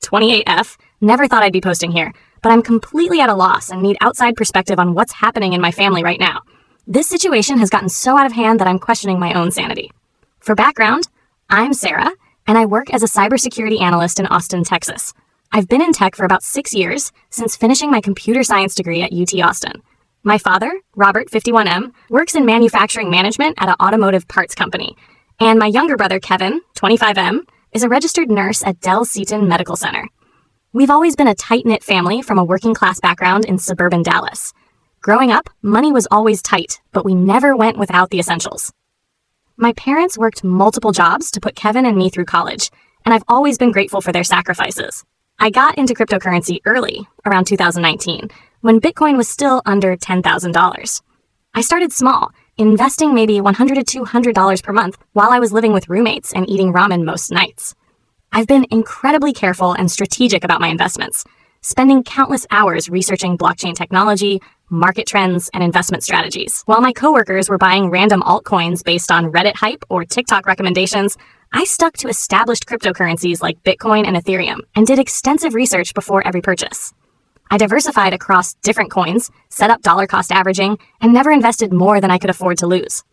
28F, never thought I'd be posting here, but I'm completely at a loss and need outside perspective on what's happening in my family right now. This situation has gotten so out of hand that I'm questioning my own sanity. For background, I'm Sarah, and I work as a cybersecurity analyst in Austin, Texas. I've been in tech for about 6 years, since finishing my computer science degree at UT Austin. My father, Robert 51M, works in manufacturing management at an automotive parts company, and my younger brother, Kevin, 25M, is a registered nurse at Dell Seton Medical Center. We've always been a tight-knit family from a working-class background in suburban Dallas. Growing up, money was always tight, but we never went without the essentials. My parents worked multiple jobs to put Kevin and me through college, and I've always been grateful for their sacrifices. I got into cryptocurrency early, around 2019, when Bitcoin was still under $10,000. I started small, investing maybe $100 to $200 per month while I was living with roommates and eating ramen most nights. I've been incredibly careful and strategic about my investments, spending countless hours researching blockchain technology, market trends, and investment strategies. While my coworkers were buying random altcoins based on Reddit hype or TikTok recommendations, I stuck to established cryptocurrencies like Bitcoin and Ethereum and did extensive research before every purchase. I diversified across different coins, set up dollar cost averaging, and never invested more than I could afford to lose.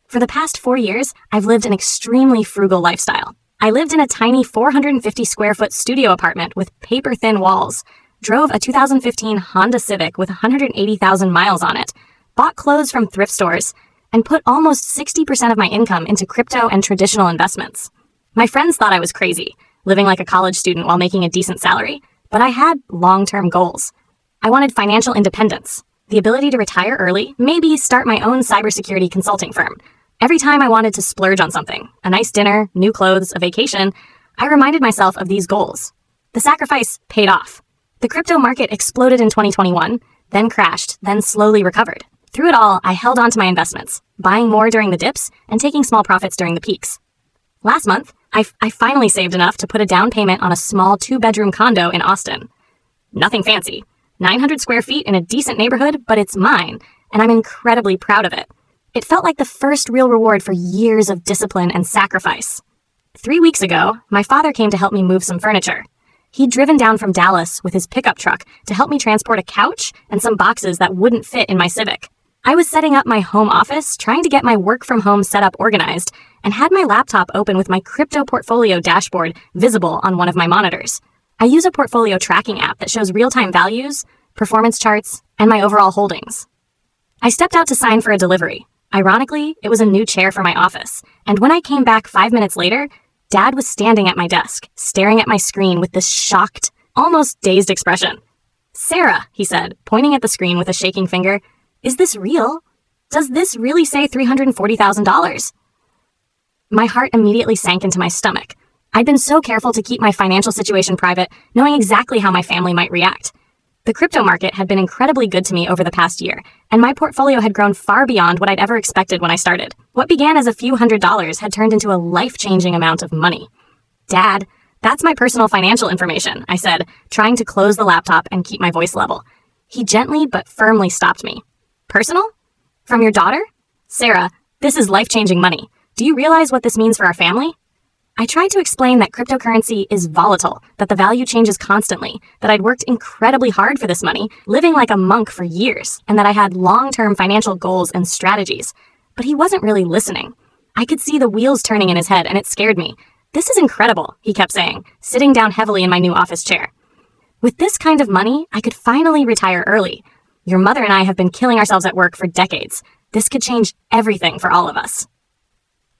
For the past 4 years, I've lived an extremely frugal lifestyle. I lived in a tiny 450 square foot studio apartment with paper-thin walls, drove a 2015 Honda Civic with 180,000 miles on it, bought clothes from thrift stores, and put almost 60% of my income into crypto and traditional investments. My friends thought I was crazy, living like a college student while making a decent salary, but I had long-term goals. I wanted financial independence, the ability to retire early, maybe start my own cybersecurity consulting firm. Every time I wanted to splurge on something, a nice dinner, new clothes, a vacation, I reminded myself of these goals. The sacrifice paid off. The crypto market exploded in 2021, then crashed, then slowly recovered. Through it all, I held on to my investments, buying more during the dips and taking small profits during the peaks. Last month, I finally saved enough to put a down payment on a small 2-bedroom condo in Austin. Nothing fancy, 900 square feet in a decent neighborhood, but it's mine, and I'm incredibly proud of it. It felt like the first real reward for years of discipline and sacrifice. 3 weeks ago, my father came to help me move some furniture. He'd driven down from Dallas with his pickup truck to help me transport a couch and some boxes that wouldn't fit in my Civic. I was setting up my home office, trying to get my work from home setup organized, and had my laptop open with my crypto portfolio dashboard visible on one of my monitors. I use a portfolio tracking app that shows real-time values, performance charts, and my overall holdings. I stepped out to sign for a delivery. Ironically, it was a new chair for my office, and when I came back 5 minutes later, Dad was standing at my desk, staring at my screen with this shocked, almost dazed expression. "Sarah," he said, pointing at the screen with a shaking finger, "is this real? Does this really say $340,000? My heart immediately sank into my stomach. I'd been so careful to keep my financial situation private, knowing exactly how my family might react. The crypto market had been incredibly good to me over the past year, and my portfolio had grown far beyond what I'd ever expected when I started. What began as a few $100s had turned into a life-changing amount of money. "Dad, that's my personal financial information," I said, trying to close the laptop and keep my voice level. He gently but firmly stopped me. "Personal? From your daughter? Sarah, this is life-changing money. Do you realize what this means for our family?" I tried to explain that cryptocurrency is volatile, that the value changes constantly, that I'd worked incredibly hard for this money, living like a monk for years, and that I had long-term financial goals and strategies. But he wasn't really listening. I could see the wheels turning in his head, and it scared me. "This is incredible," he kept saying, sitting down heavily in my new office chair. "With this kind of money, I could finally retire early. Your mother and I have been killing ourselves at work for decades. This could change everything for all of us."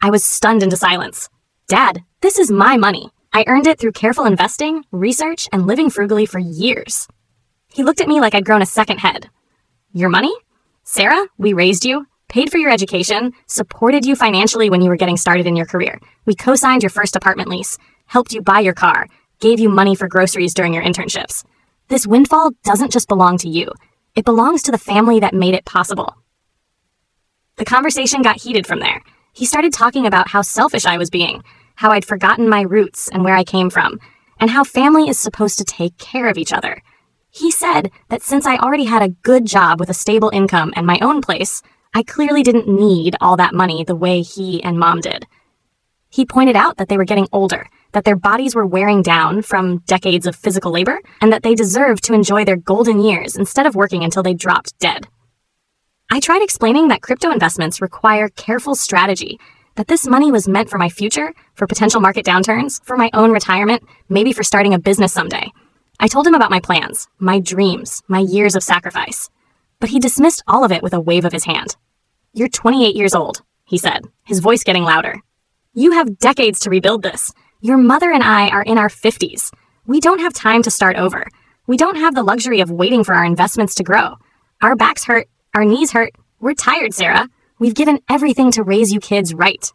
I was stunned into silence. "Dad, this is my money. I earned it through careful investing, research, and living frugally for years." He looked at me like I'd grown a second head. "Your money? Sarah, we raised you, paid for your education, supported you financially when you were getting started in your career. We co-signed your first apartment lease, helped you buy your car, gave you money for groceries during your internships. This windfall doesn't just belong to you. It belongs to the family that made it possible." The conversation got heated from there. He started talking about how selfish I was being, how I'd forgotten my roots and where I came from, and how family is supposed to take care of each other. He said that since I already had a good job with a stable income and my own place, I clearly didn't need all that money the way he and Mom did. He pointed out that they were getting older, that their bodies were wearing down from decades of physical labor, and that they deserved to enjoy their golden years instead of working until they dropped dead. I tried explaining that crypto investments require careful strategy, that this money was meant for my future, for potential market downturns, for my own retirement, maybe for starting a business someday. I told him about my plans, my dreams, my years of sacrifice. But he dismissed all of it with a wave of his hand. "You're 28 years old," he said, his voice getting louder. "You have decades to rebuild this. Your mother and I are in our 50s. We don't have time to start over. We don't have the luxury of waiting for our investments to grow. Our backs hurt, our knees hurt. We're tired, Sarah. We've given everything to raise you kids right."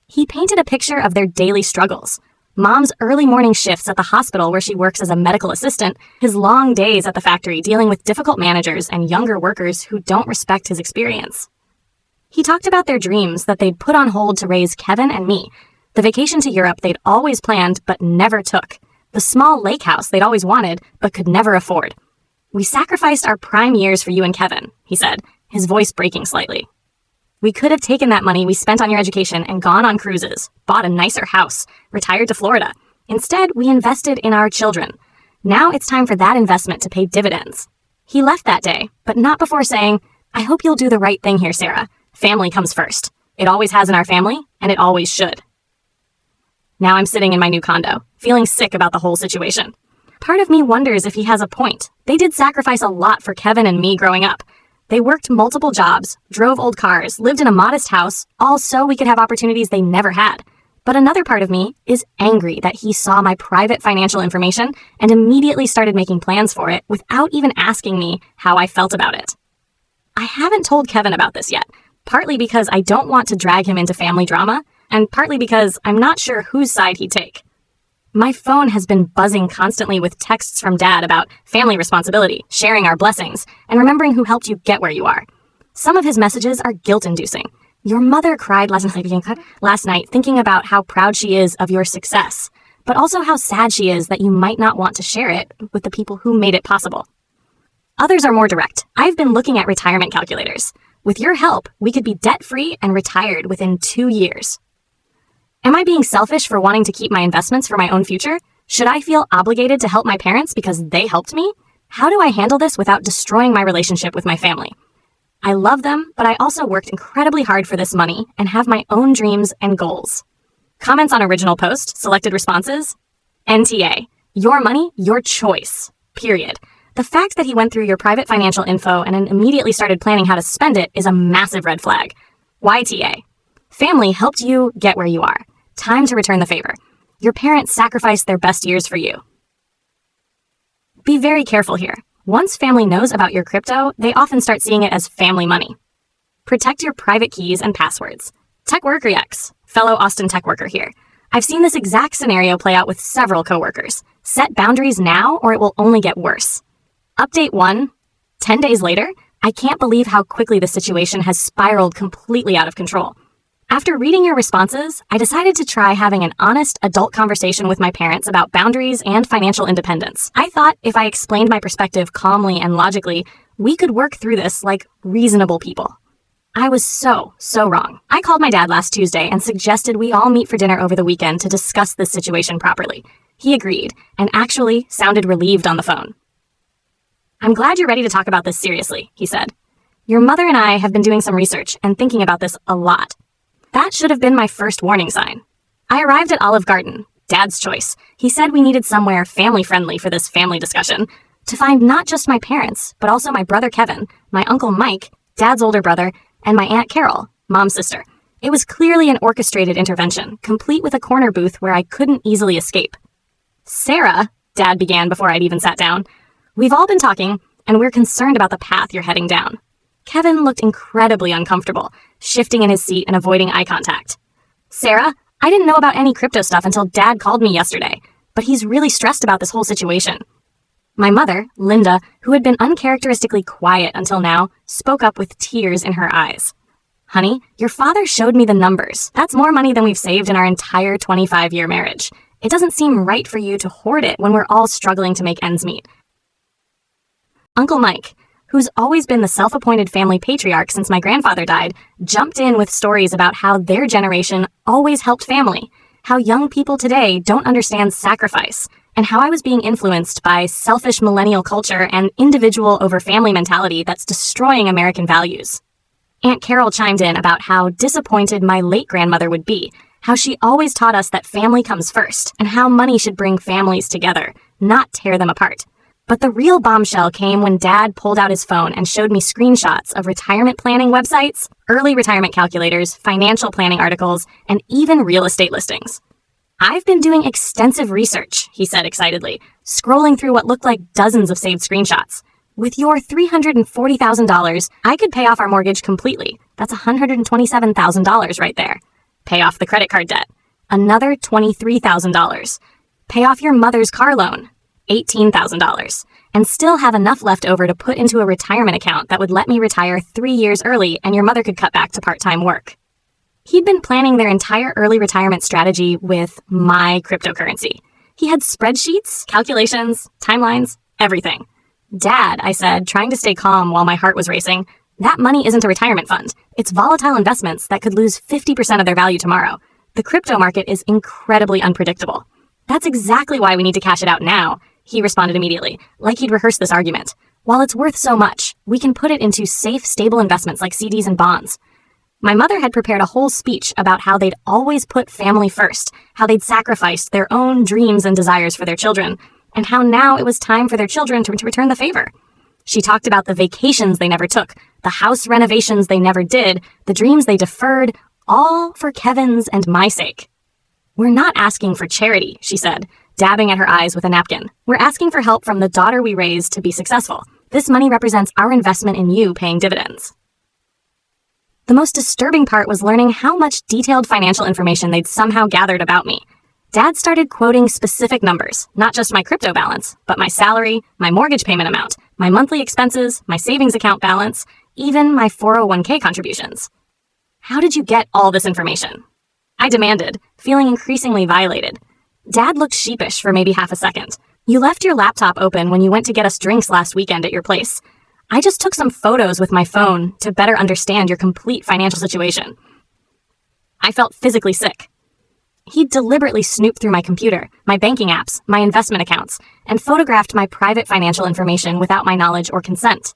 He painted a picture of their daily struggles. Mom's early morning shifts at the hospital where she works as a medical assistant, his long days at the factory dealing with difficult managers and younger workers who don't respect his experience. He talked about their dreams that they'd put on hold to raise Kevin and me, the vacation to Europe they'd always planned but never took, the small lake house they'd always wanted but could never afford. "We sacrificed our prime years for you and Kevin," he said, his voice breaking slightly. "We could have taken that money we spent on your education and gone on cruises, bought a nicer house, retired to Florida. Instead, we invested in our children. Now it's time for that investment to pay dividends." He left that day, but not before saying, "I hope you'll do the right thing here, Sarah. Family comes first. It always has in our family, and it always should." Now I'm sitting in my new condo, feeling sick about the whole situation. Part of me wonders if he has a point. They did sacrifice a lot for Kevin and me growing up. They worked multiple jobs, drove old cars, lived in a modest house, all so we could have opportunities they never had. But another part of me is angry that he saw my private financial information and immediately started making plans for it without even asking me how I felt about it. I haven't told Kevin about this yet, partly because I don't want to drag him into family drama, and partly because I'm not sure whose side he'd take. My phone has been buzzing constantly with texts from Dad about family responsibility, sharing our blessings, and remembering who helped you get where you are. Some of his messages are guilt-inducing. "Your mother cried last night thinking about how proud she is of your success, but also how sad she is that you might not want to share it with the people who made it possible." Others are more direct. "I've been looking at retirement calculators. With your help, we could be debt-free and retired within 2 years." Am I being selfish for wanting to keep my investments for my own future? Should I feel obligated to help my parents because they helped me? How do I handle this without destroying my relationship with my family? I love them, but I also worked incredibly hard for this money and have my own dreams and goals. Comments on original post, selected responses? NTA, your money, your choice, period. The fact that he went through your private financial info and then immediately started planning how to spend it is a massive red flag. YTA, family helped you get where you are. Time to return the favor. Your parents sacrificed their best years for you. Be very careful here. Once family knows about your crypto, they often start seeing it as family money. Protect your private keys and passwords. Tech Work Reacts, fellow Austin tech worker here. I've seen this exact scenario play out with several coworkers. Set boundaries now or it will only get worse. Update 1. 10 days later, I can't believe how quickly the situation has spiraled completely out of control. After reading your responses, I decided to try having an honest adult conversation with my parents about boundaries and financial independence. I thought if I explained my perspective calmly and logically, we could work through this like reasonable people. I was so wrong. I called my dad last Tuesday and suggested we all meet for dinner over the weekend to discuss this situation properly. He agreed and actually sounded relieved on the phone. "I'm glad you're ready to talk about this seriously," he said. "Your mother and I have been doing some research and thinking about this a lot." That should have been my first warning sign. I arrived at Olive Garden, Dad's choice. He said we needed somewhere family-friendly for this family discussion, to find not just my parents, but also my brother Kevin, my uncle Mike, Dad's older brother, and my Aunt Carol, Mom's sister. It was clearly an orchestrated intervention, complete with a corner booth where I couldn't easily escape. "Sarah," Dad began before I'd even sat down, "we've all been talking, and we're concerned about the path you're heading down." Kevin looked incredibly uncomfortable, shifting in his seat and avoiding eye contact. "Sarah, I didn't know about any crypto stuff until Dad called me yesterday, but he's really stressed about this whole situation." My mother, Linda, who had been uncharacteristically quiet until now, spoke up with tears in her eyes. "Honey, your father showed me the numbers. That's more money than we've saved in our entire 25-year marriage. It doesn't seem right for you to hoard it when we're all struggling to make ends meet." Uncle Mike, who's always been the self-appointed family patriarch since my grandfather died, jumped in with stories about how their generation always helped family. how young people today don't understand sacrifice, and how I was being influenced by selfish millennial culture and individual over family mentality that's destroying American values. Aunt Carol chimed in about how disappointed my late grandmother would be, how she always taught us that family comes first, and how money should bring families together, not tear them apart. But the real bombshell came when Dad pulled out his phone and showed me screenshots of retirement planning websites, early retirement calculators, financial planning articles, and even real estate listings. "I've been doing extensive research," he said excitedly, scrolling through what looked like dozens of saved screenshots. "With your $340,000, I could pay off our mortgage completely. That's $127,000 right there. Pay off the credit card debt. Another $23,000. Pay off your mother's car loan. $18,000, and still have enough left over to put into a retirement account that would let me retire 3 years early and your mother could cut back to part-time work." He'd been planning their entire early retirement strategy with my cryptocurrency. He had spreadsheets, calculations, timelines, everything. "Dad," I said, trying to stay calm while my heart was racing, "that money isn't a retirement fund. It's volatile investments that could lose 50% of their value tomorrow. The crypto market is incredibly unpredictable." "That's exactly why we need to cash it out now," he responded immediately, like he'd rehearsed this argument. "While it's worth so much, we can put it into safe, stable investments like CDs and bonds." My mother had prepared a whole speech about how they'd always put family first, how they'd sacrificed their own dreams and desires for their children, and how now it was time for their children to return the favor. She talked about the vacations they never took, the house renovations they never did, the dreams they deferred, all for Kevin's and my sake. "We're not asking for charity," she said, dabbing at her eyes with a napkin. "We're asking for help from the daughter we raised to be successful. This money represents our investment in you paying dividends." The most disturbing part was learning how much detailed financial information they'd somehow gathered about me. Dad started quoting specific numbers, not just my crypto balance, but my salary, my mortgage payment amount, my monthly expenses, my savings account balance, even my 401k contributions. "How did you get all this information?" I demanded, feeling increasingly violated. Dad looked sheepish for maybe half a second. "You left your laptop open when you went to get us drinks last weekend at your place. I just took some photos with my phone to better understand your complete financial situation." I felt physically sick. He deliberately snooped through my computer, my banking apps, my investment accounts, and photographed my private financial information without my knowledge or consent.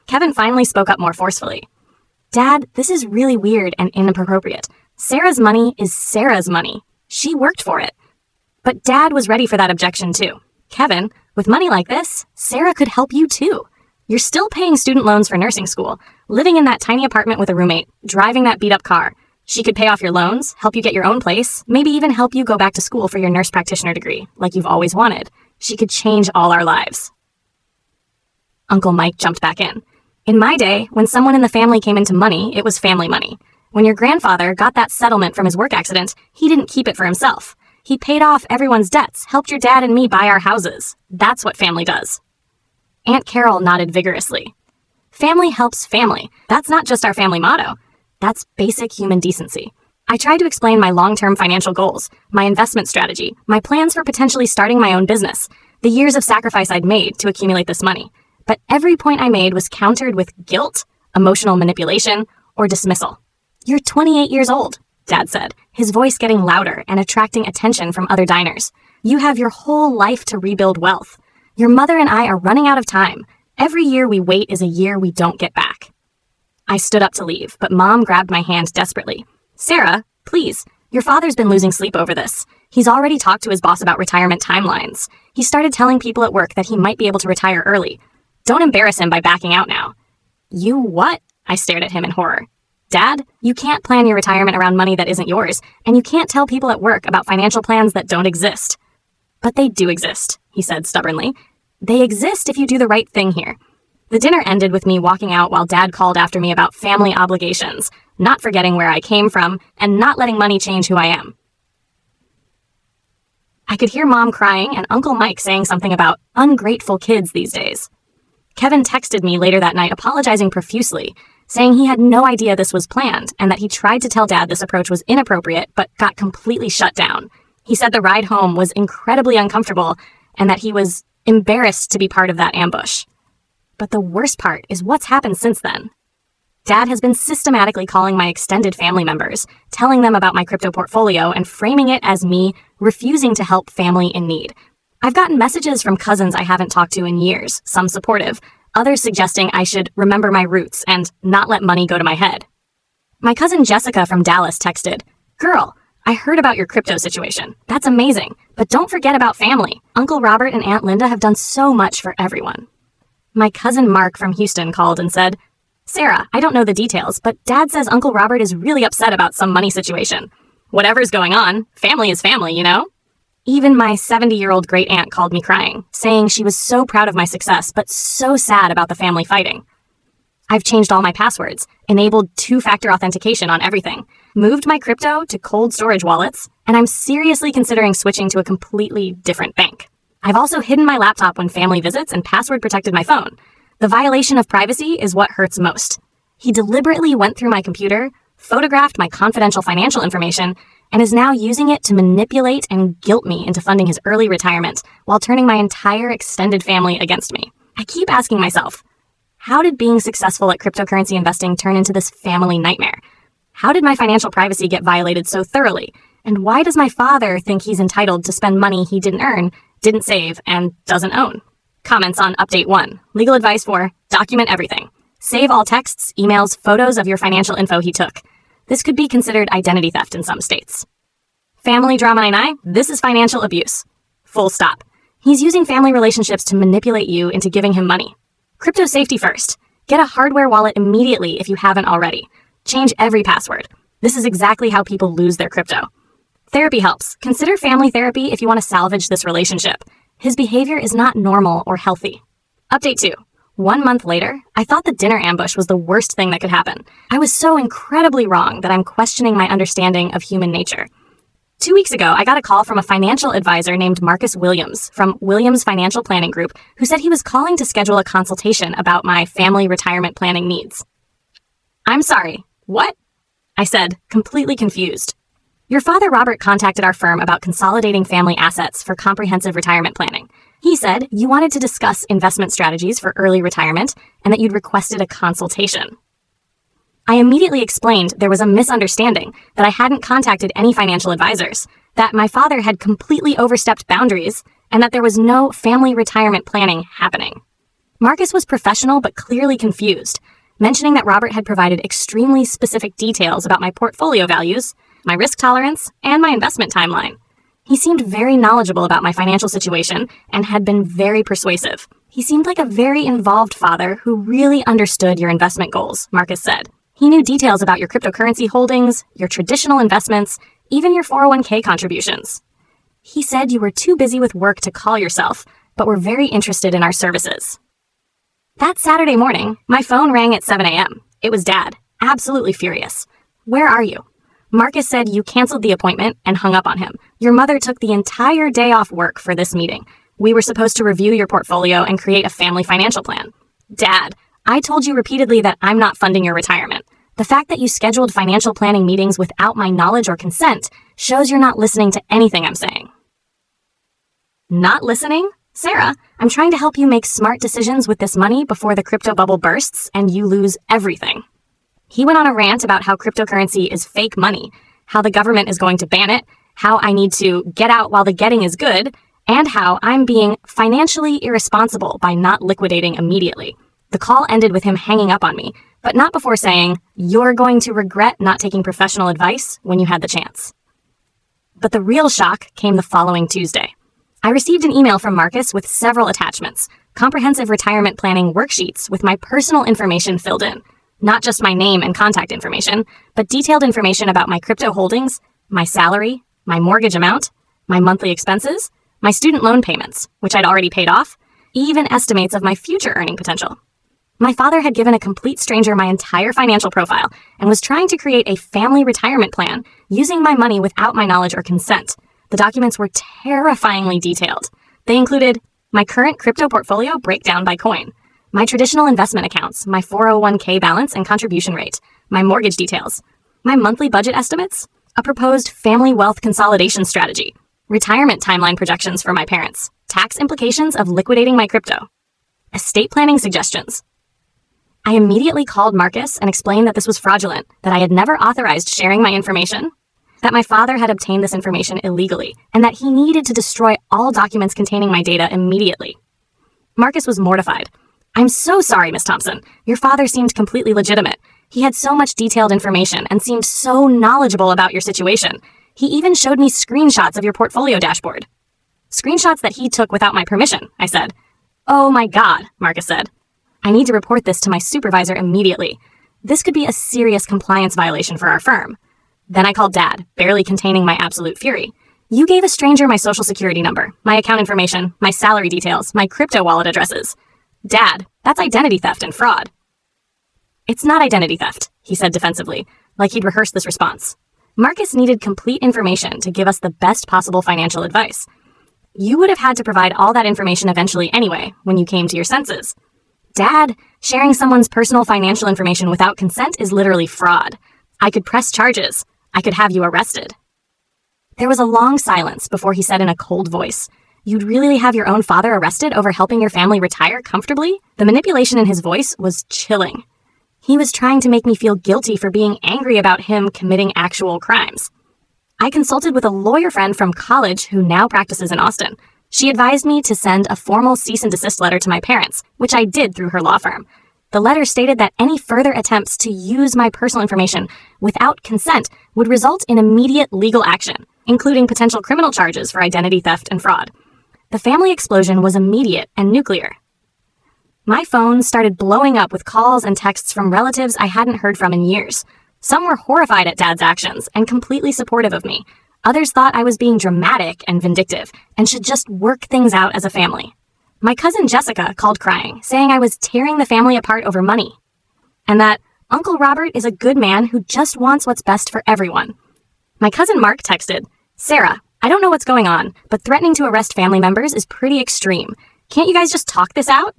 Kevin finally spoke up more forcefully. "Dad, this is really weird and inappropriate. Sarah's money is Sarah's money. She worked for it." But Dad was ready for that objection too. "Kevin, with money like this, Sarah could help you too. You're still paying student loans for nursing school, living in that tiny apartment with a roommate, driving that beat-up car. She could pay off your loans, help you get your own place, maybe even help you go back to school for your nurse practitioner degree, like you've always wanted. She could change all our lives." Uncle Mike jumped back in. "In my day, when someone in the family came into money, it was family money. When your grandfather got that settlement from his work accident, he didn't keep it for himself. He paid off everyone's debts, helped your dad and me buy our houses. That's what family does." Aunt Carol nodded vigorously. "Family helps family. That's not just our family motto. That's basic human decency." I tried to explain my long-term financial goals, my investment strategy, my plans for potentially starting my own business, the years of sacrifice I'd made to accumulate this money. But every point I made was countered with guilt, emotional manipulation, or dismissal. "You're 28 years old," Dad said, his voice getting louder and attracting attention from other diners. "You have your whole life to rebuild wealth. Your mother and I are running out of time. Every year we wait is a year we don't get back." I stood up to leave, but Mom grabbed my hand desperately. "Sarah, please, your father's been losing sleep over this. He's already talked to his boss about retirement timelines. He started telling people at work that he might be able to retire early. Don't embarrass him by backing out now." "You what?" I stared at him in horror. "Dad, you can't plan your retirement around money that isn't yours, and you can't tell people at work about financial plans that don't exist." "But they do exist," he said stubbornly. "They exist if you do the right thing here." The dinner ended with me walking out while Dad called after me about family obligations, not forgetting where I came from, and not letting money change who I am. I could hear Mom crying and Uncle Mike saying something about ungrateful kids these days. Kevin texted me later that night apologizing profusely, saying he had no idea this was planned and that he tried to tell Dad this approach was inappropriate but got completely shut down. He said the ride home was incredibly uncomfortable and that he was embarrassed to be part of that ambush. But the worst part is what's happened since then. Dad has been systematically calling my extended family members, telling them about my crypto portfolio and framing it as me refusing to help family in need. I've gotten messages from cousins I haven't talked to in years, some supportive, others suggesting I should remember my roots and not let money go to my head. My cousin Jessica from Dallas texted, "Girl, I heard about your crypto situation. That's amazing, but don't forget about family. Uncle Robert and Aunt Linda have done so much for everyone." My cousin Mark from Houston called and said, "Sarah, I don't know the details, but Dad says Uncle Robert is really upset about some money situation. Whatever's going on, family is family, you know?" Even my 70-year-old great aunt called me crying, saying she was so proud of my success, but so sad about the family fighting. I've changed all my passwords, enabled two-factor authentication on everything, moved my crypto to cold storage wallets, and I'm seriously considering switching to a completely different bank. I've also hidden my laptop when family visits and password protected my phone. The violation of privacy is what hurts most. He deliberately went through my computer, photographed my confidential financial information, and is now using it to manipulate and guilt me into funding his early retirement while turning my entire extended family against me. I keep asking myself, how did being successful at cryptocurrency investing turn into this family nightmare? How did my financial privacy get violated so thoroughly? And why does my father think he's entitled to spend money he didn't earn, didn't save, and doesn't own? Comments on Update 1. Legal advice for document everything. Save all texts, emails, photos of your financial info he took. This could be considered identity theft in some states. Family drama 9I, this is financial abuse. Full stop. He's using family relationships to manipulate you into giving him money. Crypto safety first. Get a hardware wallet immediately if you haven't already. Change every password. This is exactly how people lose their crypto. Therapy helps. Consider family therapy if you want to salvage this relationship. His behavior is not normal or healthy. Update 2. 1 month later, I thought the dinner ambush was the worst thing that could happen. I was so incredibly wrong that I'm questioning my understanding of human nature. 2 weeks ago, I got a call from a financial advisor named Marcus Williams from Williams Financial Planning Group, who said he was calling to schedule a consultation about my family retirement planning needs. "I'm sorry, what?" I said, completely confused. "Your father Robert contacted our firm about consolidating family assets for comprehensive retirement planning. He said you wanted to discuss investment strategies for early retirement and that you'd requested a consultation." I immediately explained there was a misunderstanding, that I hadn't contacted any financial advisors, that my father had completely overstepped boundaries, and that there was no family retirement planning happening. Marcus was professional but clearly confused, mentioning that Robert had provided extremely specific details about my portfolio values, my risk tolerance, and my investment timeline. He seemed very knowledgeable about my financial situation and had been very persuasive. "He seemed like a very involved father who really understood your investment goals," Marcus said. "He knew details about your cryptocurrency holdings, your traditional investments, even your 401k contributions. He said you were too busy with work to call yourself, but were very interested in our services." That Saturday morning, my phone rang at 7 a.m. It was Dad, absolutely furious. "Where are you?" "Marcus said you canceled the appointment and hung up on him. Your mother took the entire day off work for this meeting. We were supposed to review your portfolio and create a family financial plan." "Dad, I told you repeatedly that I'm not funding your retirement. The fact that you scheduled financial planning meetings without my knowledge or consent shows you're not listening to anything I'm saying." "Not listening? Sarah, I'm trying to help you make smart decisions with this money before the crypto bubble bursts and you lose everything." He went on a rant about how cryptocurrency is fake money, how the government is going to ban it, how I need to get out while the getting is good, and how I'm being financially irresponsible by not liquidating immediately. The call ended with him hanging up on me, but not before saying, "You're going to regret not taking professional advice when you had the chance." But the real shock came the following Tuesday. I received an email from Marcus with several attachments, comprehensive retirement planning worksheets with my personal information filled in. Not just my name and contact information, but detailed information about my crypto holdings, my salary, my mortgage amount, my monthly expenses, my student loan payments, which I'd already paid off, even estimates of my future earning potential. My father had given a complete stranger my entire financial profile and was trying to create a family retirement plan using my money without my knowledge or consent. The documents were terrifyingly detailed. They included my current crypto portfolio breakdown by coin, my traditional investment accounts, my 401k balance and contribution rate, my mortgage details, my monthly budget estimates, a proposed family wealth consolidation strategy, retirement timeline projections for my parents, tax implications of liquidating my crypto, estate planning suggestions. I immediately called Marcus and explained that this was fraudulent, that I had never authorized sharing my information, that my father had obtained this information illegally, and that he needed to destroy all documents containing my data immediately. Marcus was mortified. "I'm so sorry, Miss Thompson. Your father seemed completely legitimate. He had so much detailed information and seemed so knowledgeable about your situation. He even showed me screenshots of your portfolio dashboard." "Screenshots that he took without my permission," I said. "Oh my God," Marcus said. "I need to report this to my supervisor immediately. This could be a serious compliance violation for our firm." Then I called Dad, barely containing my absolute fury. "You gave a stranger my social security number, my account information, my salary details, my crypto wallet addresses. Dad, that's identity theft and fraud." "It's not identity theft," he said defensively, like he'd rehearsed this response. "Marcus needed complete information to give us the best possible financial advice. You would have had to provide all that information eventually anyway, when you came to your senses. Dad, sharing someone's personal financial information without consent is literally fraud. I could press charges. I could have you arrested." There was a long silence before he said in a cold voice, "You'd really have your own father arrested over helping your family retire comfortably?" The manipulation in his voice was chilling. He was trying to make me feel guilty for being angry about him committing actual crimes. I consulted with a lawyer friend from college who now practices in Austin. She advised me to send a formal cease and desist letter to my parents, which I did through her law firm. The letter stated that any further attempts to use my personal information without consent would result in immediate legal action, including potential criminal charges for identity theft and fraud. The family explosion was immediate and nuclear. My phone started blowing up with calls and texts from relatives I hadn't heard from in years. Some were horrified at Dad's actions and completely supportive of me. Others thought I was being dramatic and vindictive and should just work things out as a family. My cousin Jessica called crying, saying I was tearing the family apart over money, and that Uncle Robert is a good man who just wants what's best for everyone. My cousin Mark texted, "Sarah, I don't know what's going on, but threatening to arrest family members is pretty extreme. Can't you guys just talk this out?"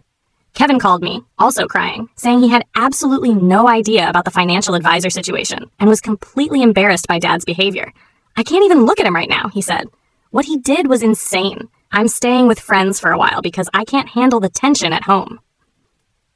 Kevin called me, also crying, saying he had absolutely no idea about the financial advisor situation and was completely embarrassed by Dad's behavior. "I can't even look at him right now," he said. "What he did was insane. I'm staying with friends for a while because I can't handle the tension at home."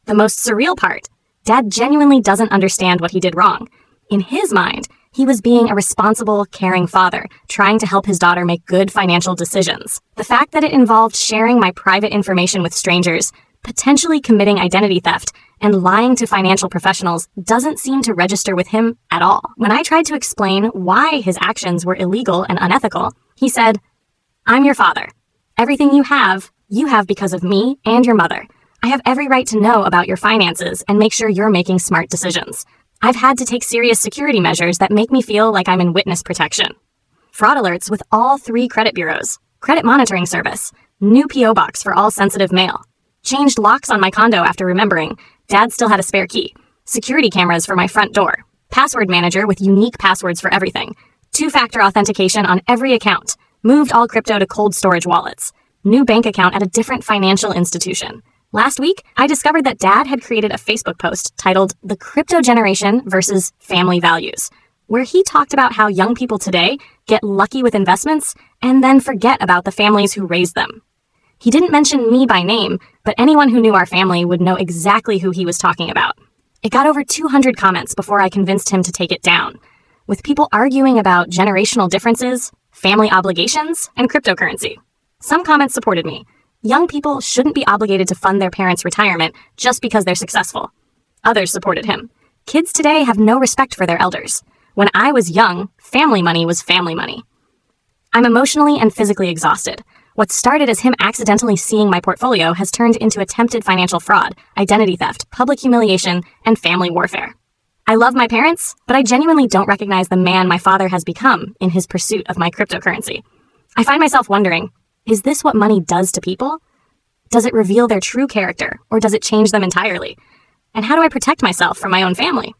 The most surreal part, Dad genuinely doesn't understand what he did wrong. In his mind, he was being a responsible, caring father, trying to help his daughter make good financial decisions. The fact that it involved sharing my private information with strangers, potentially committing identity theft, and lying to financial professionals doesn't seem to register with him at all. When I tried to explain why his actions were illegal and unethical, he said, "I'm your father. Everything you have because of me and your mother. I have every right to know about your finances and make sure you're making smart decisions. I've had to take serious security measures that make me feel like I'm in witness protection. Fraud alerts with all 3 credit bureaus, credit monitoring service, new P.O. box for all sensitive mail, changed locks on my condo after remembering Dad still had a spare key, security cameras for my front door, password manager with unique passwords for everything, 2-factor authentication on every account, moved all crypto to cold storage wallets, new bank account at a different financial institution. Last week, I discovered that Dad had created a Facebook post titled The Crypto Generation versus Family Values, where he talked about how young people today get lucky with investments and then forget about the families who raised them. He didn't mention me by name, but anyone who knew our family would know exactly who he was talking about. It got over 200 comments before I convinced him to take it down, with people arguing about generational differences, family obligations, and cryptocurrency. Some comments supported me. Young people shouldn't be obligated to fund their parents' retirement just because they're successful. Others supported him. Kids today have no respect for their elders. When I was young, family money was family money. I'm emotionally and physically exhausted. What started as him accidentally seeing my portfolio has turned into attempted financial fraud, identity theft, public humiliation, and family warfare. I love my parents, but I genuinely don't recognize the man my father has become in his pursuit of my cryptocurrency. I find myself wondering, is this what money does to people? Does it reveal their true character, or does it change them entirely? And how do I protect myself from my own family?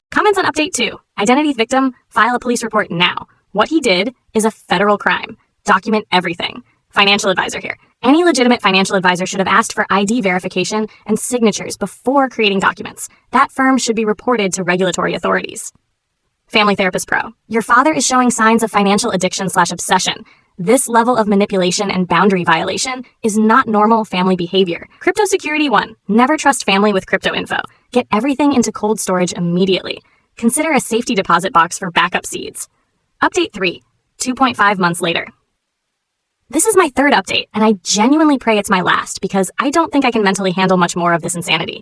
Comments on Update 2. Identity victim, file a police report now. What he did is a federal crime. Document everything. Financial advisor here. Any legitimate financial advisor should have asked for ID verification and signatures before creating documents. That firm should be reported to regulatory authorities. Family Therapist Pro. Your father is showing signs of financial addiction/obsession. This level of manipulation and boundary violation is not normal family behavior. Crypto Security 1. Never trust family with crypto info. Get everything into cold storage immediately. Consider a safety deposit box for backup seeds. Update 3, 2.5 months later. This is my third update, and I genuinely pray it's my last because I don't think I can mentally handle much more of this insanity.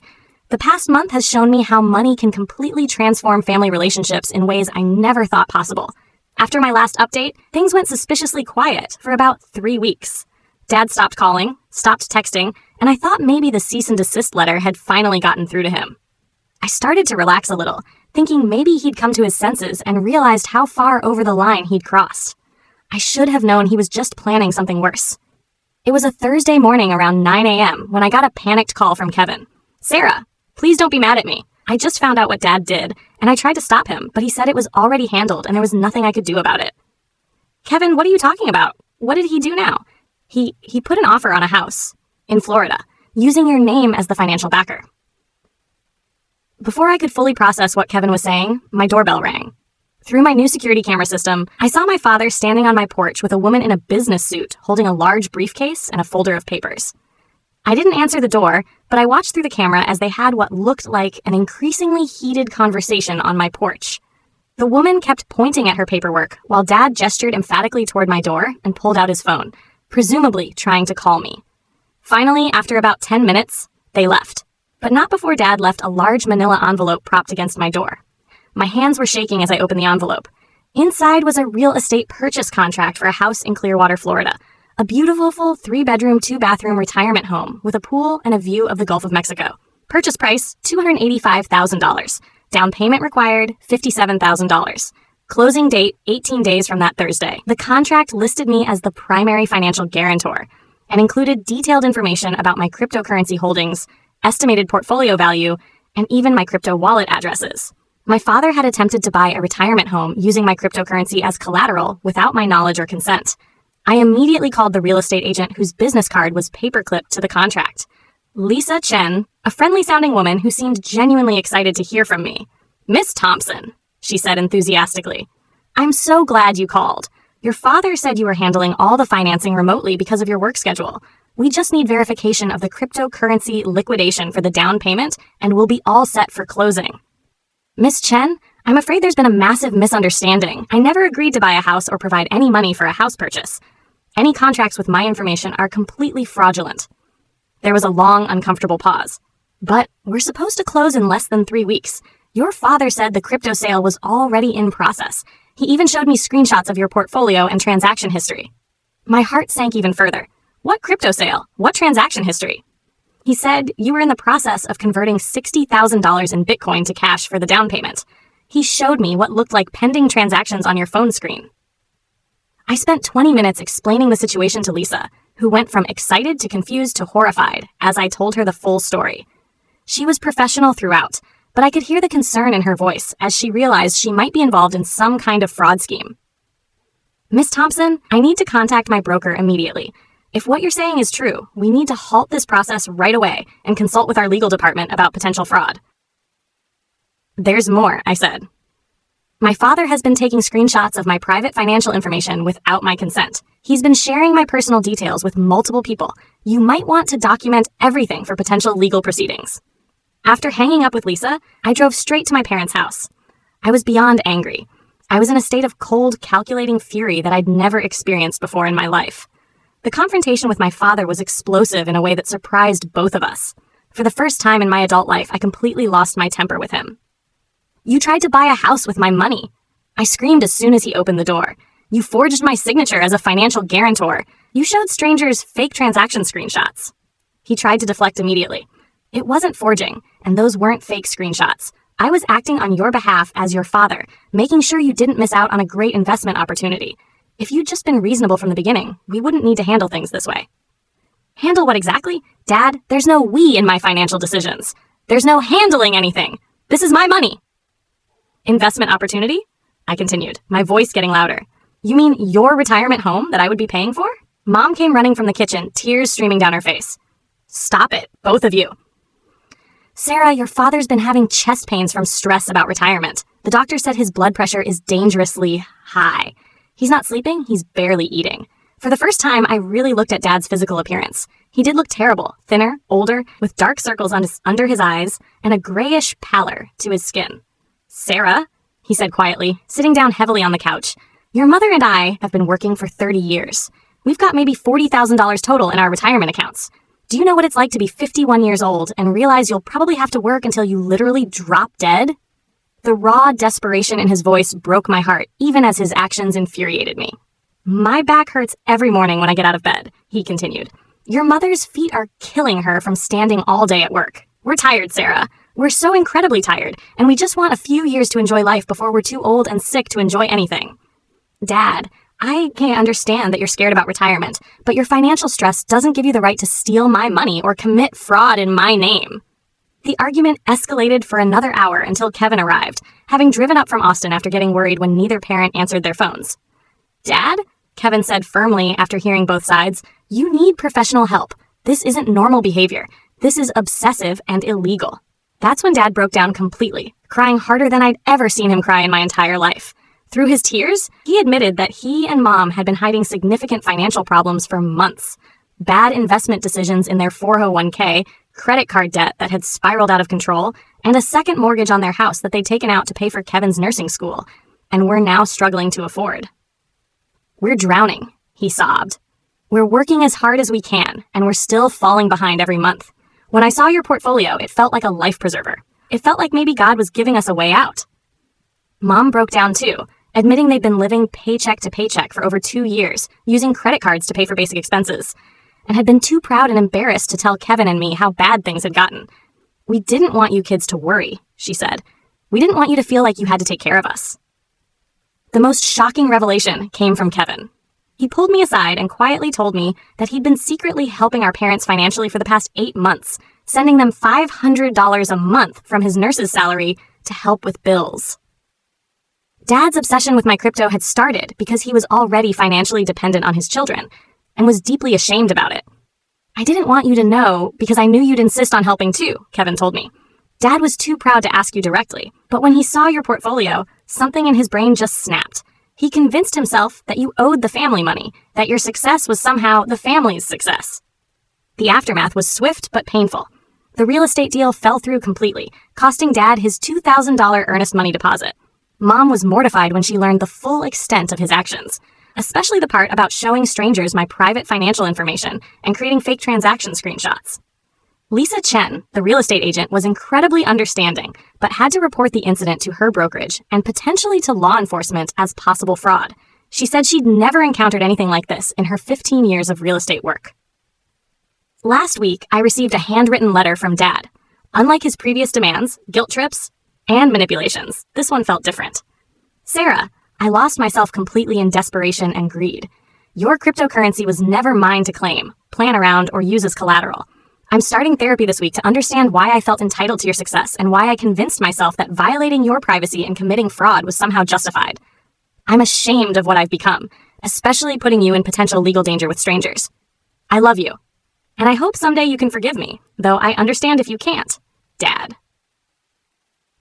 The past month has shown me how money can completely transform family relationships in ways I never thought possible. After my last update, things went suspiciously quiet for about 3 weeks. Dad stopped calling, stopped texting, and I thought maybe the cease and desist letter had finally gotten through to him. I started to relax a little, thinking maybe he'd come to his senses and realized how far over the line he'd crossed. I should have known he was just planning something worse. It was a Thursday morning around 9 a.m. when I got a panicked call from Kevin. "Sarah, please don't be mad at me. I just found out what Dad did, and I tried to stop him, but he said it was already handled and there was nothing I could do about it." "Kevin, what are you talking about? What did he do now?" He put an offer on a house in Florida, using your name as the financial backer." Before I could fully process what Kevin was saying, my doorbell rang. Through my new security camera system, I saw my father standing on my porch with a woman in a business suit holding a large briefcase and a folder of papers. I didn't answer the door, but I watched through the camera as they had what looked like an increasingly heated conversation on my porch. The woman kept pointing at her paperwork while Dad gestured emphatically toward my door and pulled out his phone, presumably trying to call me. Finally, after about 10 minutes, they left, but not before Dad left a large manila envelope propped against my door. My hands were shaking as I opened the envelope. Inside was a real estate purchase contract for a house in Clearwater, Florida. A beautiful 3-bedroom, 2-bathroom retirement home with a pool and a view of the Gulf of Mexico. Purchase price, $285,000. Down payment required, $57,000. Closing date, 18 days from that Thursday. The contract listed me as the primary financial guarantor and included detailed information about my cryptocurrency holdings, estimated portfolio value, and even my crypto wallet addresses. My father had attempted to buy a retirement home using my cryptocurrency as collateral without my knowledge or consent. I immediately called the real estate agent whose business card was paperclipped to the contract. Lisa Chen, a friendly-sounding woman who seemed genuinely excited to hear from me. "Miss Thompson," she said enthusiastically, "I'm so glad you called. Your father said you were handling all the financing remotely because of your work schedule. We just need verification of the cryptocurrency liquidation for the down payment, and we'll be all set for closing." "Miss Chen, I'm afraid there's been a massive misunderstanding. I never agreed to buy a house or provide any money for a house purchase. Any contracts with my information are completely fraudulent." There was a long, uncomfortable pause. "But we're supposed to close in less than 3 weeks. Your father said the crypto sale was already in process. He even showed me screenshots of your portfolio and transaction history." My heart sank even further. "What crypto sale? What transaction history?" "He said you were in the process of converting $60,000 in Bitcoin to cash for the down payment. He showed me what looked like pending transactions on your phone screen." I spent 20 minutes explaining the situation to Lisa, who went from excited to confused to horrified as I told her the full story. She was professional throughout, but I could hear the concern in her voice as she realized she might be involved in some kind of fraud scheme. "Miss Thompson, I need to contact my broker immediately. If what you're saying is true, we need to halt this process right away and consult with our legal department about potential fraud." "There's more," I said. "My father has been taking screenshots of my private financial information without my consent. He's been sharing my personal details with multiple people. You might want to document everything for potential legal proceedings." After hanging up with Lisa, I drove straight to my parents' house. I was beyond angry. I was in a state of cold, calculating fury that I'd never experienced before in my life. The confrontation with my father was explosive in a way that surprised both of us. For the first time in my adult life, I completely lost my temper with him. "You tried to buy a house with my money," I screamed as soon as he opened the door. "You forged my signature as a financial guarantor. You showed strangers fake transaction screenshots." He tried to deflect immediately. "It wasn't forging, and those weren't fake screenshots. I was acting on your behalf as your father, making sure you didn't miss out on a great investment opportunity. If you'd just been reasonable from the beginning, we wouldn't need to handle things this way." "Handle what exactly? Dad, there's no we in my financial decisions. There's no handling anything. This is my money." "Investment opportunity?" I continued, my voice getting louder. "You mean your retirement home that I would be paying for?" Mom came running from the kitchen, tears streaming down her face. "Stop it, both of you." "Sarah, your father's been having chest pains from stress about retirement. The doctor said his blood pressure is dangerously high. He's not sleeping, he's barely eating. For the first time, I really looked at Dad's physical appearance. He did look terrible, thinner, older, with dark circles under his eyes and a grayish pallor to his skin. "Sarah," he said quietly, sitting down heavily on the couch, "your mother and I have been working for 30 years. We've got maybe $40,000 total in our retirement accounts. Do you know what it's like to be 51 years old and realize you'll probably have to work until you literally drop dead?" The raw desperation in his voice broke my heart, even as his actions infuriated me. "My back hurts every morning when I get out of bed," he continued. "Your mother's feet are killing her from standing all day at work. We're tired, Sarah. We're so incredibly tired, and we just want a few years to enjoy life before we're too old and sick to enjoy anything. Dad, I can't understand that you're scared about retirement, but your financial stress doesn't give you the right to steal my money or commit fraud in my name." The argument escalated for another hour until Kevin arrived, having driven up from Austin after getting worried when neither parent answered their phones. "Dad," Kevin said firmly after hearing both sides, "you need professional help. This isn't normal behavior. This is obsessive and illegal." That's when Dad broke down completely, crying harder than I'd ever seen him cry in my entire life. Through his tears, he admitted that he and Mom had been hiding significant financial problems for months. Bad investment decisions in their 401k, credit card debt that had spiraled out of control, and a second mortgage on their house that they'd taken out to pay for Kevin's nursing school, and were now struggling to afford. "We're drowning," he sobbed. "We're working as hard as we can, and we're still falling behind every month. When I saw your portfolio, it felt like a life preserver. It felt like maybe God was giving us a way out." Mom broke down too, admitting they'd been living paycheck to paycheck for over 2 years, using credit cards to pay for basic expenses, and had been too proud and embarrassed to tell Kevin and me how bad things had gotten. "We didn't want you kids to worry," she said. "We didn't want you to feel like you had to take care of us." The most shocking revelation came from Kevin. He pulled me aside and quietly told me that he'd been secretly helping our parents financially for the past 8 months, sending them $500 a month from his nurse's salary to help with bills. Dad's obsession with my crypto had started because he was already financially dependent on his children and was deeply ashamed about it. "I didn't want you to know because I knew you'd insist on helping too," Kevin told me. "Dad was too proud to ask you directly, but when he saw your portfolio, something in his brain just snapped. He convinced himself that you owed the family money, that your success was somehow the family's success." The aftermath was swift but painful. The real estate deal fell through completely, costing Dad his $2,000 earnest money deposit. Mom was mortified when she learned the full extent of his actions, especially the part about showing strangers my private financial information and creating fake transaction screenshots. Lisa Chen, the real estate agent, was incredibly understanding, but had to report the incident to her brokerage and potentially to law enforcement as possible fraud. She said she'd never encountered anything like this in her 15 years of real estate work. Last week, I received a handwritten letter from Dad. Unlike his previous demands, guilt trips, and manipulations, this one felt different. "Sarah, I lost myself completely in desperation and greed. Your cryptocurrency was never mine to claim, plan around, or use as collateral. I'm starting therapy this week to understand why I felt entitled to your success and why I convinced myself that violating your privacy and committing fraud was somehow justified. I'm ashamed of what I've become, especially putting you in potential legal danger with strangers. I love you, and I hope someday you can forgive me, though I understand if you can't. Dad."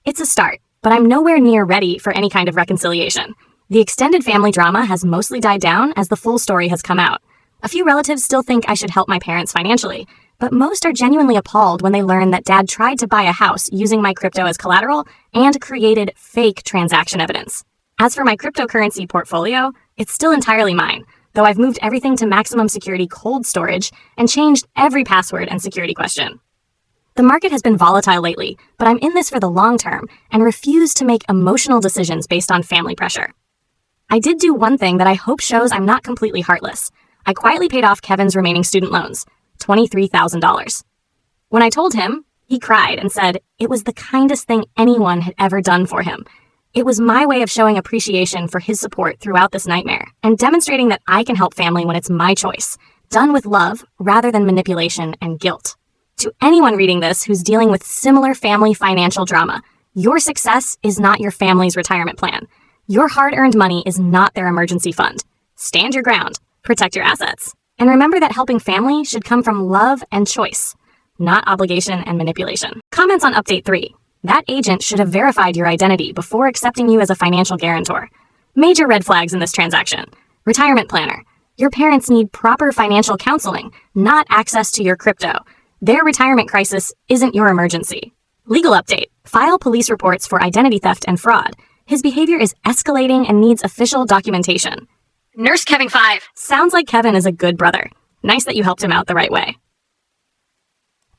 It's a start, but I'm nowhere near ready for any kind of reconciliation. The extended family drama has mostly died down as the full story has come out. A few relatives still think I should help my parents financially, but most are genuinely appalled when they learn that Dad tried to buy a house using my crypto as collateral and created fake transaction evidence. As for my cryptocurrency portfolio, it's still entirely mine, though I've moved everything to maximum security cold storage and changed every password and security question. The market has been volatile lately, but I'm in this for the long term and refuse to make emotional decisions based on family pressure. I did do one thing that I hope shows I'm not completely heartless. I quietly paid off Kevin's remaining student loans, $23,000. When I told him, he cried and said it was the kindest thing anyone had ever done for him. It was my way of showing appreciation for his support throughout this nightmare and demonstrating that I can help family when it's my choice, done with love rather than manipulation and guilt. To anyone reading this who's dealing with similar family financial drama, your success is not your family's retirement plan. Your hard-earned money is not their emergency fund. Stand your ground, protect your assets, and remember that helping family should come from love and choice, not obligation and manipulation. Comments on Update 3. That agent should have verified your identity before accepting you as a financial guarantor. Major red flags in this transaction. Retirement planner. Your parents need proper financial counseling, not access to your crypto. Their retirement crisis isn't your emergency. Legal update. File police reports for identity theft and fraud. His behavior is escalating and needs official documentation. Nurse Kevin 5. Sounds like Kevin is a good brother. Nice that you helped him out the right way.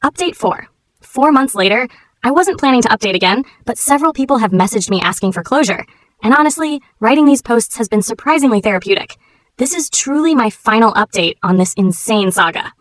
Update 4. 4 months later, I wasn't planning to update again, but several people have messaged me asking for closure. And honestly, writing these posts has been surprisingly therapeutic. This is truly my final update on this insane saga.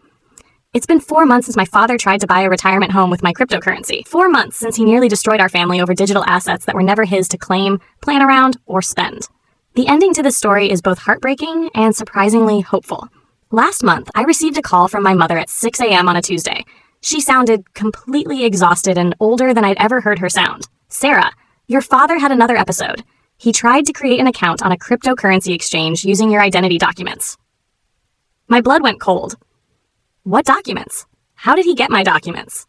It's been 4 months since my father tried to buy a retirement home with my cryptocurrency. 4 months since he nearly destroyed our family over digital assets that were never his to claim, plan around, or spend. The ending to this story is both heartbreaking and surprisingly hopeful. Last month, I received a call from my mother at 6 a.m. on a Tuesday. She sounded completely exhausted and older than I'd ever heard her sound. "Sarah, your father had another episode. He tried to create an account on a cryptocurrency exchange using your identity documents." My blood went cold. What documents? How did he get my documents?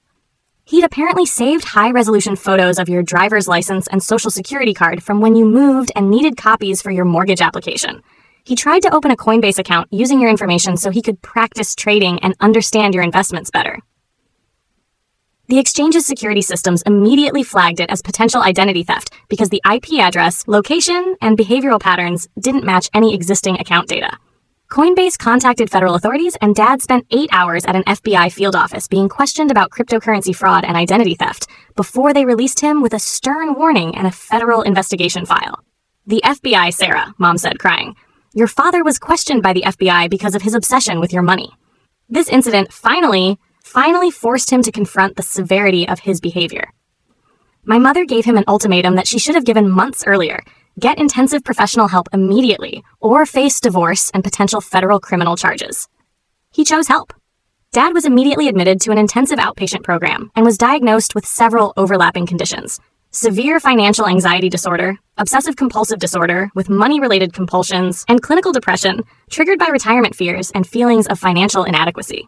He'd apparently saved high-resolution photos of your driver's license and social security card from when you moved and needed copies for your mortgage application. He tried to open a Coinbase account using your information so he could practice trading and understand your investments better. The exchange's security systems immediately flagged it as potential identity theft because the IP address, location, and behavioral patterns didn't match any existing account data. Coinbase contacted federal authorities, and Dad spent 8 hours at an FBI field office being questioned about cryptocurrency fraud and identity theft before they released him with a stern warning and a federal investigation file. "The FBI, Sarah," Mom said, crying. "Your father was questioned by the FBI because of his obsession with your money." This incident finally forced him to confront the severity of his behavior. My mother gave him an ultimatum that she should have given months earlier: get intensive professional help immediately, or face divorce and potential federal criminal charges. He chose help. Dad was immediately admitted to an intensive outpatient program and was diagnosed with several overlapping conditions: severe financial anxiety disorder, obsessive-compulsive disorder with money-related compulsions, and clinical depression triggered by retirement fears and feelings of financial inadequacy.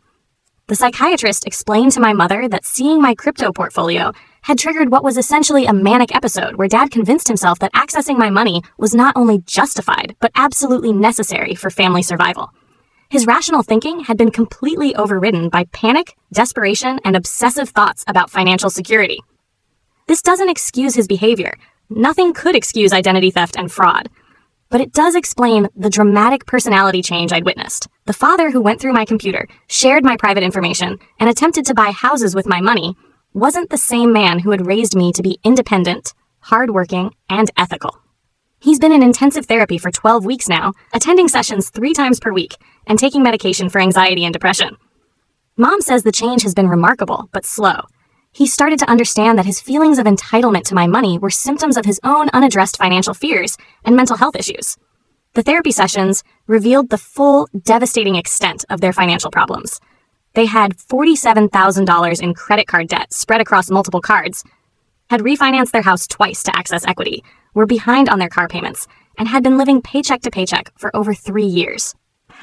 The psychiatrist explained to my mother that seeing my crypto portfolio had triggered what was essentially a manic episode where Dad convinced himself that accessing my money was not only justified, but absolutely necessary for family survival. His rational thinking had been completely overridden by panic, desperation, and obsessive thoughts about financial security. This doesn't excuse his behavior. Nothing could excuse identity theft and fraud. But it does explain the dramatic personality change I'd witnessed. The father who went through my computer, shared my private information, and attempted to buy houses with my money wasn't the same man who had raised me to be independent, hardworking, and ethical. He's been in intensive therapy for 12 weeks now, attending sessions 3 times per week, and taking medication for anxiety and depression. Mom says the change has been remarkable, but slow. He started to understand that his feelings of entitlement to my money were symptoms of his own unaddressed financial fears and mental health issues. The therapy sessions revealed the full, devastating extent of their financial problems. They had $47,000 in credit card debt spread across multiple cards, had refinanced their house twice to access equity, were behind on their car payments, and had been living paycheck to paycheck for over 3 years.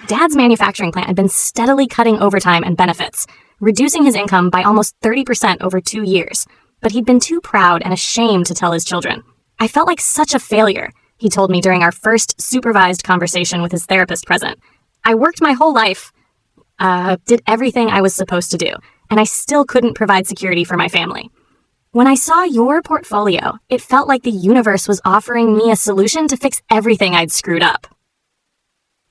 Dad's manufacturing plant had been steadily cutting overtime and benefits, reducing his income by almost 30% over 2 years, but he'd been too proud and ashamed to tell his children. "I felt like such a failure," he told me during our first supervised conversation with his therapist present. "I worked my whole life, did everything I was supposed to do, and I still couldn't provide security for my family. When I saw your portfolio, it felt like the universe was offering me a solution to fix everything I'd screwed up."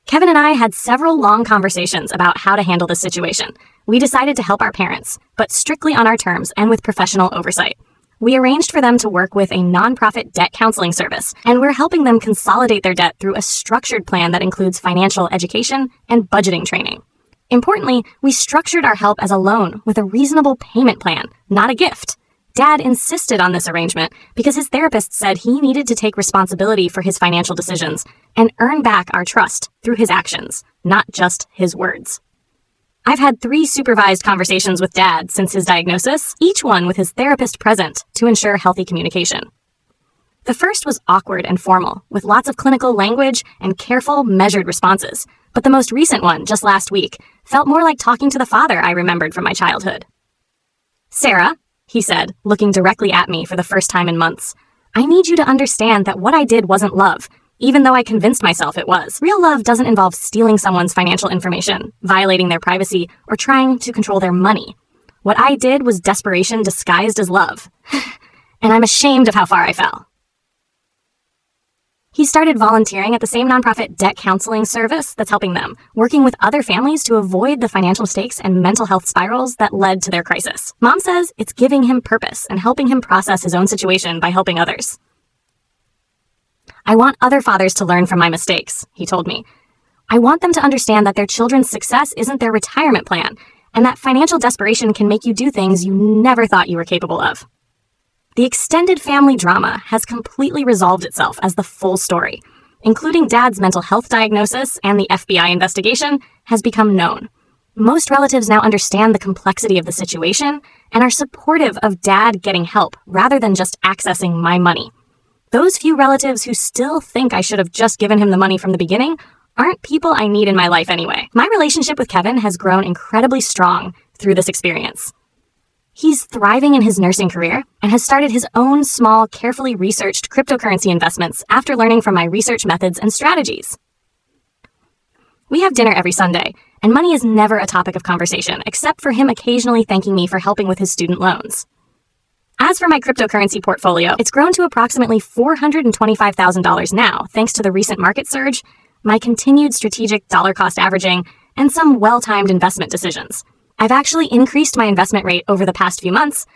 Kevin and I had several long conversations about how to handle this situation. We decided to help our parents, but strictly on our terms and with professional oversight. We arranged for them to work with a nonprofit debt counseling service, and we're helping them consolidate their debt through a structured plan that includes financial education and budgeting training. Importantly, we structured our help as a loan with a reasonable payment plan, not a gift. Dad insisted on this arrangement because his therapist said he needed to take responsibility for his financial decisions and earn back our trust through his actions, not just his words. I've had 3 supervised conversations with Dad since his diagnosis, each one with his therapist present to ensure healthy communication. The first was awkward and formal, with lots of clinical language and careful, measured responses. But the most recent one, just last week, felt more like talking to the father I remembered from my childhood. "Sarah," he said, looking directly at me for the first time in months, "I need you to understand that what I did wasn't love. even though I convinced myself it was. Real love doesn't involve stealing someone's financial information, violating their privacy, or trying to control their money. What I did was desperation disguised as love. And I'm ashamed of how far I fell. He started volunteering at the same nonprofit debt counseling service that's helping them, working with other families to avoid the financial stakes and mental health spirals that led to their crisis. Mom says it's giving him purpose and helping him process his own situation by helping others. I want other fathers to learn from my mistakes, he told me. I want them to understand that their children's success isn't their retirement plan, and that financial desperation can make you do things you never thought you were capable of. The extended family drama has completely resolved itself as the full story, including Dad's mental health diagnosis and the FBI investigation, has become known. Most relatives now understand the complexity of the situation and are supportive of Dad getting help rather than just accessing my money. Those few relatives who still think I should have just given him the money from the beginning aren't people I need in my life anyway. My relationship with Kevin has grown incredibly strong through this experience. He's thriving in his nursing career and has started his own small, carefully researched cryptocurrency investments after learning from my research methods and strategies. We have dinner every Sunday, and money is never a topic of conversation, except for him occasionally thanking me for helping with his student loans. As for my cryptocurrency portfolio, it's grown to approximately $425,000 now, thanks to the recent market surge, my continued strategic dollar cost averaging, and some well-timed investment decisions. I've actually increased my investment rate over the past few months,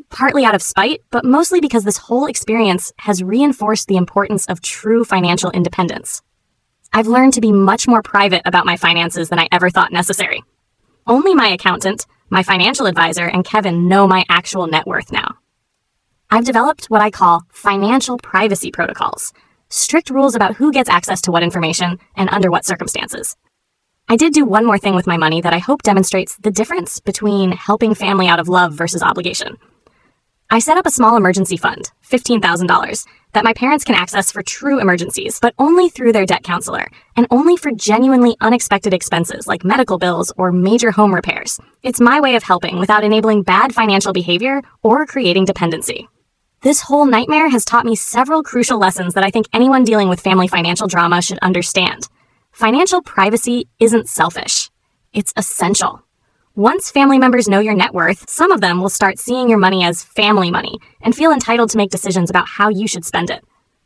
partly out of spite, but mostly because this whole experience has reinforced the importance of true financial independence. I've learned to be much more private about my finances than I ever thought necessary. Only my accountant, my financial advisor, and Kevin know my actual net worth now. I've developed what I call financial privacy protocols, strict rules about who gets access to what information and under what circumstances. I did do one more thing with my money that I hope demonstrates the difference between helping family out of love versus obligation. I set up a small emergency fund, $15,000, that my parents can access for true emergencies, but only through their debt counselor, and only for genuinely unexpected expenses like medical bills or major home repairs. It's my way of helping without enabling bad financial behavior or creating dependency. This whole nightmare has taught me several crucial lessons that I think anyone dealing with family financial drama should understand. Financial privacy isn't selfish. It's essential. Once family members know your net worth, some of them will start seeing your money as family money and feel entitled to make decisions about how you should spend it.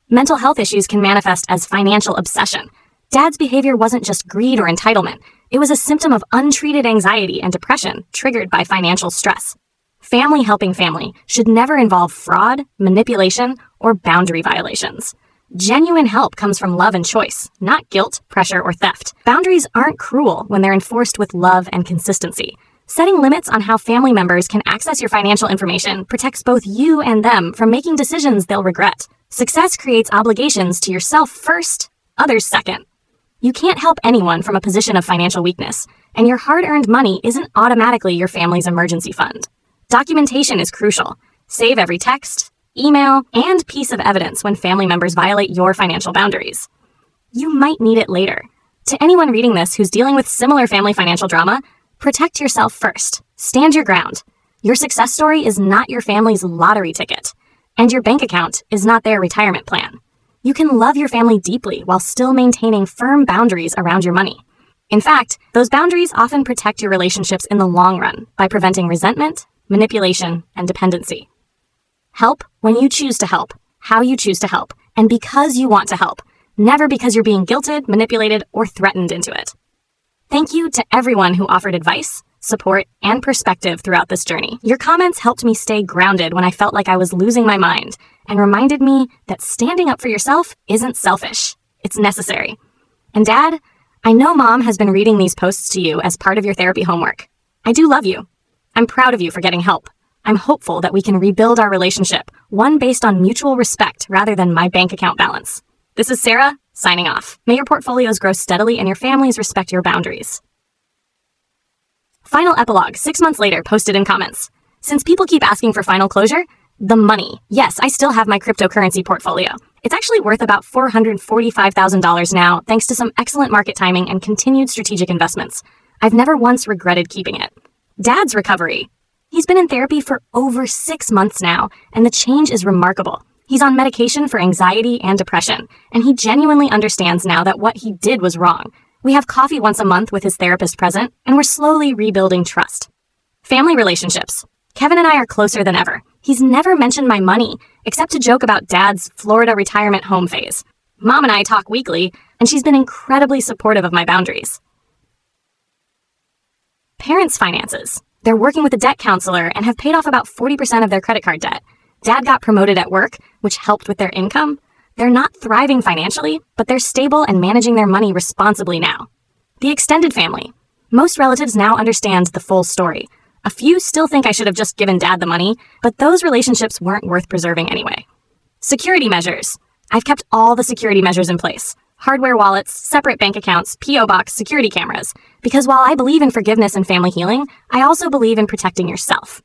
Mental health issues can manifest as financial obsession. Dad's behavior wasn't just greed or entitlement. It was a symptom of untreated anxiety and depression triggered by financial stress. Family helping family should never involve fraud, manipulation, or boundary violations. Genuine help comes from love and choice, not guilt, pressure, or theft. Boundaries aren't cruel when they're enforced with love and consistency. Setting limits on how family members can access your financial information protects both you and them from making decisions they'll regret. Success creates obligations to yourself first, others second. You can't help anyone from a position of financial weakness, and your hard-earned money isn't automatically your family's emergency fund. Documentation is crucial. Save every text, email, and piece of evidence when family members violate your financial boundaries. You might need it later. To anyone reading this who's dealing with similar family financial drama, protect yourself first. Stand your ground. Your success story is not your family's lottery ticket, and your bank account is not their retirement plan. You can love your family deeply while still maintaining firm boundaries around your money. In fact, those boundaries often protect your relationships in the long run by preventing resentment, manipulation, and dependency. Help when you choose to help, how you choose to help, and because you want to help, never because you're being guilted, manipulated, or threatened into it. Thank you to everyone who offered advice, support, and perspective throughout this journey. Your comments helped me stay grounded when I felt like I was losing my mind and reminded me that standing up for yourself isn't selfish, it's necessary. And Dad, I know Mom has been reading these posts to you as part of your therapy homework. I do love you. I'm proud of you for getting help. I'm hopeful that we can rebuild our relationship, one based on mutual respect rather than my bank account balance. This is Sarah, signing off. May your portfolios grow steadily and your families respect your boundaries. Final epilogue, 6 months later, posted in comments. Since people keep asking for final closure, the money. Yes, I still have my cryptocurrency portfolio. It's actually worth about $445,000 now, thanks to some excellent market timing and continued strategic investments. I've never once regretted keeping it. Dad's recovery. He's been in therapy for over 6 months now, and the change is remarkable. He's on medication for anxiety and depression, and he genuinely understands now that what he did was wrong. We have coffee once a month with his therapist present, and we're slowly rebuilding trust. Family relationships. Kevin and I are closer than ever. He's never mentioned my money, except to joke about Dad's Florida retirement home phase. Mom and I talk weekly, and she's been incredibly supportive of my boundaries. Parents' finances. They're working with a debt counselor and have paid off about 40% of their credit card debt. Dad got promoted at work, which helped with their income. They're not thriving financially, but they're stable and managing their money responsibly now. The extended family. Most relatives now understand the full story. A few still think I should have just given Dad the money, but those relationships weren't worth preserving anyway. Security measures. I've kept all the security measures in place. Hardware wallets, separate bank accounts, P.O. box, security cameras. Because while I believe in forgiveness and family healing, I also believe in protecting yourself.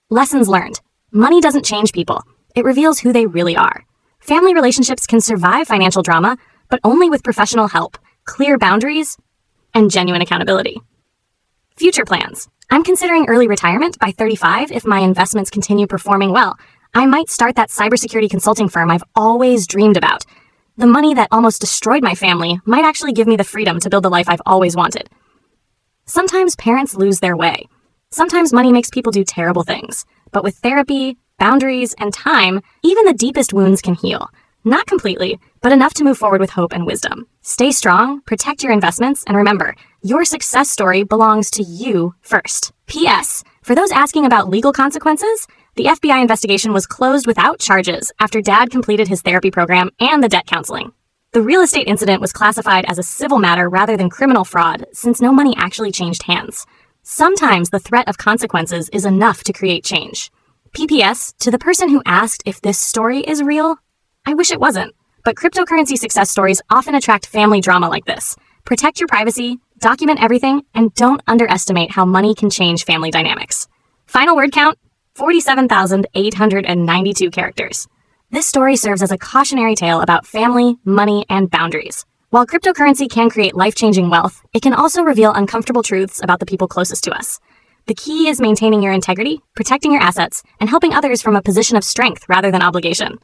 Lessons learned. Money doesn't change people. It reveals who they really are. Family relationships can survive financial drama, but only with professional help, clear boundaries, and genuine accountability. Future plans. I'm considering early retirement by 35 if my investments continue performing well. I might start that cybersecurity consulting firm I've always dreamed about. The money that almost destroyed my family might actually give me the freedom to build the life I've always wanted. Sometimes parents lose their way. Sometimes money makes people do terrible things. But with therapy, boundaries, and time, even the deepest wounds can heal. Not completely, but enough to move forward with hope and wisdom. Stay strong, protect your investments, and remember, your success story belongs to you first. P.S. For those asking about legal consequences, the FBI investigation was closed without charges after Dad completed his therapy program and the debt counseling. The real estate incident was classified as a civil matter rather than criminal fraud, since no money actually changed hands. Sometimes the threat of consequences is enough to create change. P.P.S. To the person who asked if this story is real, I wish it wasn't, but cryptocurrency success stories often attract family drama like this. Protect your privacy, document everything, and don't underestimate how money can change family dynamics. Final word count, 47,892 characters. This story serves as a cautionary tale about family, money, and boundaries. While cryptocurrency can create life-changing wealth, it can also reveal uncomfortable truths about the people closest to us. The key is maintaining your integrity, protecting your assets, and helping others from a position of strength rather than obligation.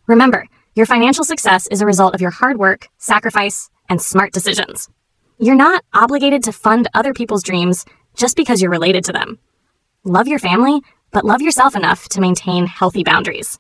Remember, your financial success is a result of your hard work, sacrifice, and smart decisions. You're not obligated to fund other people's dreams just because you're related to them. Love your family, but love yourself enough to maintain healthy boundaries.